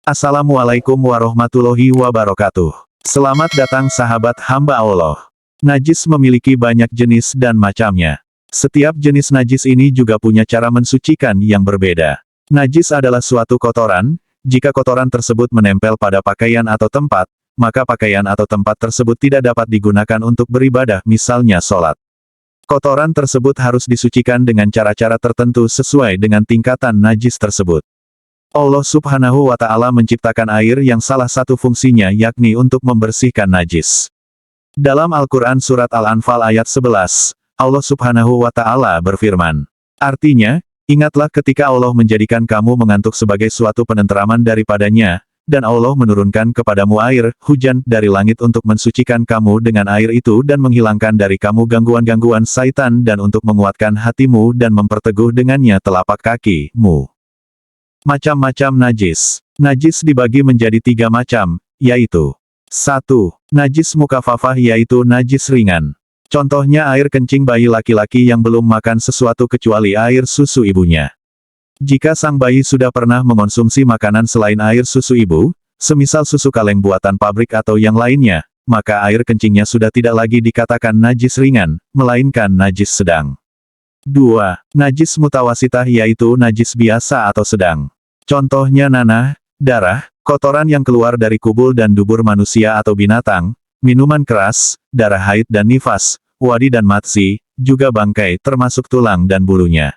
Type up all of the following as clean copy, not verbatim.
Assalamualaikum warahmatullahi wabarakatuh. Selamat datang sahabat hamba Allah. Najis memiliki banyak jenis dan macamnya. Setiap jenis najis ini juga punya cara mensucikan yang berbeda. Najis adalah suatu kotoran. Jika kotoran tersebut menempel pada pakaian atau tempat, maka pakaian atau tempat tersebut tidak dapat digunakan untuk beribadah, misalnya sholat. Kotoran tersebut harus disucikan dengan cara-cara tertentu sesuai dengan tingkatan najis tersebut. Allah Subhanahu wa Ta'ala menciptakan air yang salah satu fungsinya yakni untuk membersihkan najis. Dalam Al-Quran Surat Al-Anfal ayat 11, Allah Subhanahu wa Ta'ala berfirman. Artinya, ingatlah ketika Allah menjadikan kamu mengantuk sebagai suatu penenteraman daripadanya, dan Allah menurunkan kepadamu air, hujan, dari langit untuk mensucikan kamu dengan air itu dan menghilangkan dari kamu gangguan-gangguan syaitan dan untuk menguatkan hatimu dan memperteguh dengannya telapak kakimu. Macam-macam najis. Najis dibagi menjadi 3 macam, yaitu 1. Najis mukafafah yaitu najis ringan. Contohnya air kencing bayi laki-laki yang belum makan sesuatu kecuali air susu ibunya. Jika sang bayi sudah pernah mengonsumsi makanan selain air susu ibu, semisal susu kaleng buatan pabrik atau yang lainnya, maka air kencingnya sudah tidak lagi dikatakan najis ringan, melainkan najis sedang. 2. Najis mutawasitah yaitu najis biasa atau sedang. Contohnya nanah, darah, kotoran yang keluar dari kubul dan dubur manusia atau binatang, minuman keras, darah haid dan nifas, wadi dan matsi, juga bangkai termasuk tulang dan bulunya.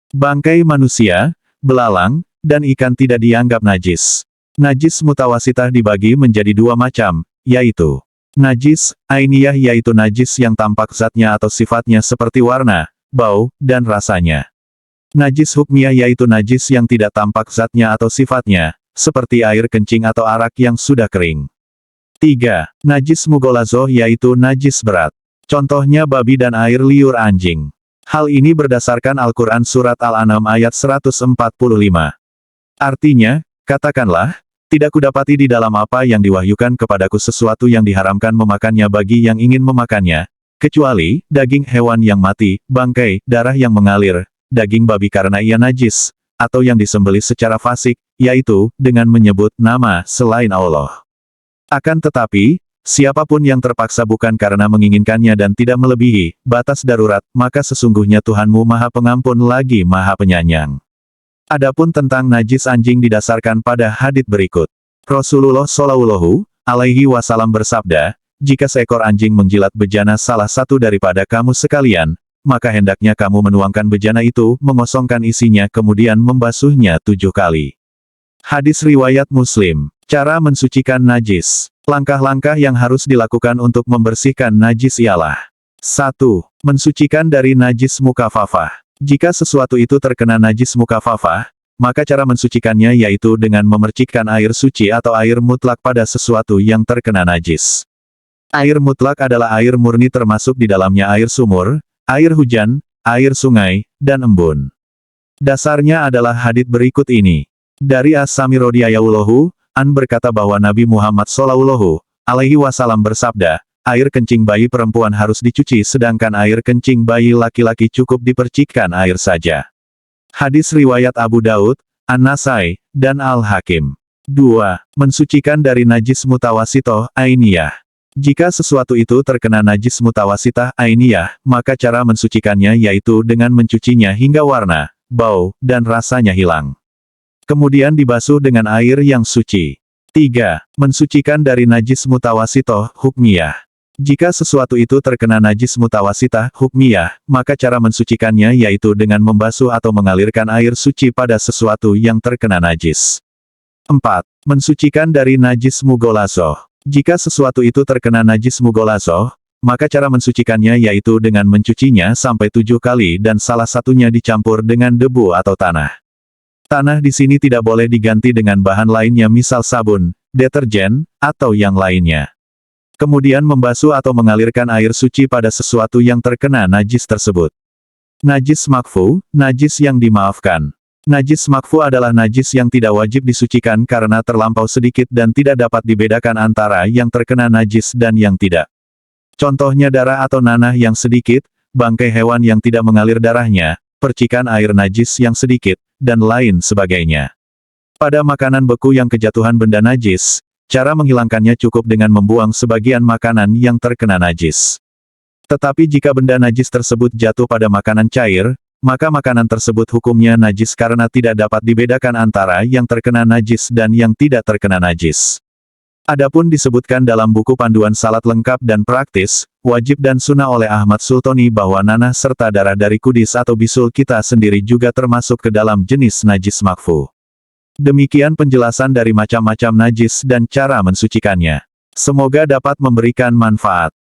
Bangkai manusia, belalang, dan ikan tidak dianggap najis. Najis mutawasitah dibagi menjadi 2 macam, yaitu najis ainiyah yaitu najis yang tampak zatnya atau sifatnya seperti warna, bau, dan rasanya. Najis hukmiyah yaitu najis yang tidak tampak zatnya atau sifatnya, seperti air kencing atau arak yang sudah kering. 3. Najis mughalazoh yaitu najis berat. Contohnya babi dan air liur anjing. Hal ini berdasarkan Al-Quran Surat Al-An'am ayat 145. Artinya, katakanlah, tidak kudapati di dalam apa yang diwahyukan kepadaku sesuatu yang diharamkan memakannya bagi yang ingin memakannya, kecuali daging hewan yang mati, bangkai, darah yang mengalir, daging babi karena ia najis, atau yang disembelih secara fasik, yaitu, dengan menyebut nama selain Allah. Akan tetapi, siapapun yang terpaksa bukan karena menginginkannya dan tidak melebihi batas darurat, maka sesungguhnya Tuhanmu Maha Pengampun lagi Maha Penyayang. Adapun tentang najis anjing didasarkan pada hadits berikut. Rasulullah Shallallahu Alaihi Wasallam bersabda, jika seekor anjing menjilat bejana salah satu daripada kamu sekalian, maka hendaknya kamu menuangkan bejana itu, mengosongkan isinya kemudian membasuhnya 7 kali. Hadis riwayat Muslim. Cara mensucikan najis. Langkah-langkah yang harus dilakukan untuk membersihkan najis ialah 1. Mensucikan dari najis mukafafah. Jika sesuatu itu terkena najis mukafafah, maka cara mensucikannya yaitu dengan memercikkan air suci atau air mutlak pada sesuatu yang terkena najis. Air mutlak adalah air murni termasuk di dalamnya air sumur, air hujan, air sungai, dan embun. Dasarnya adalah hadits berikut ini. Dari As-Sami radhiyallahu an berkata bahwa Nabi Muhammad Shallallahu Alaihi Wasallam bersabda, air kencing bayi perempuan harus dicuci sedangkan air kencing bayi laki-laki cukup dipercikkan air saja. Hadis riwayat Abu Daud, An-Nasai, dan Al-Hakim. 2. Mensucikan dari najis mutawasitoh ainiyah. Jika sesuatu itu terkena najis mutawasitah ainiyah, maka cara mensucikannya yaitu dengan mencucinya hingga warna, bau, dan rasanya hilang. Kemudian dibasuh dengan air yang suci. 3. Mensucikan dari najis mutawasitoh hukmiyah. Jika sesuatu itu terkena najis mutawasitah hukmiyah, maka cara mensucikannya yaitu dengan membasuh atau mengalirkan air suci pada sesuatu yang terkena najis. 4. Mensucikan dari najis mughalazoh. Jika sesuatu itu terkena najis mughalazoh, maka cara mensucikannya yaitu dengan mencucinya sampai 7 kali dan salah satunya dicampur dengan debu atau tanah. Tanah di sini tidak boleh diganti dengan bahan lainnya misal sabun, deterjen, atau yang lainnya. Kemudian membasuh atau mengalirkan air suci pada sesuatu yang terkena najis tersebut. Najis makfu, najis yang dimaafkan. Najis makfu adalah najis yang tidak wajib disucikan karena terlampau sedikit dan tidak dapat dibedakan antara yang terkena najis dan yang tidak. Contohnya darah atau nanah yang sedikit, bangkai hewan yang tidak mengalir darahnya, percikan air najis yang sedikit, dan lain sebagainya. Pada makanan beku yang kejatuhan benda najis, cara menghilangkannya cukup dengan membuang sebagian makanan yang terkena najis. Tetapi jika benda najis tersebut jatuh pada makanan cair, maka makanan tersebut hukumnya najis karena tidak dapat dibedakan antara yang terkena najis dan yang tidak terkena najis. Adapun disebutkan dalam buku panduan salat lengkap dan praktis, wajib dan sunnah oleh Ahmad Sultoni bahwa nanah serta darah dari kudis atau bisul kita sendiri juga termasuk ke dalam jenis najis makfu. Demikian penjelasan dari macam-macam najis dan cara mensucikannya. Semoga dapat memberikan manfaat.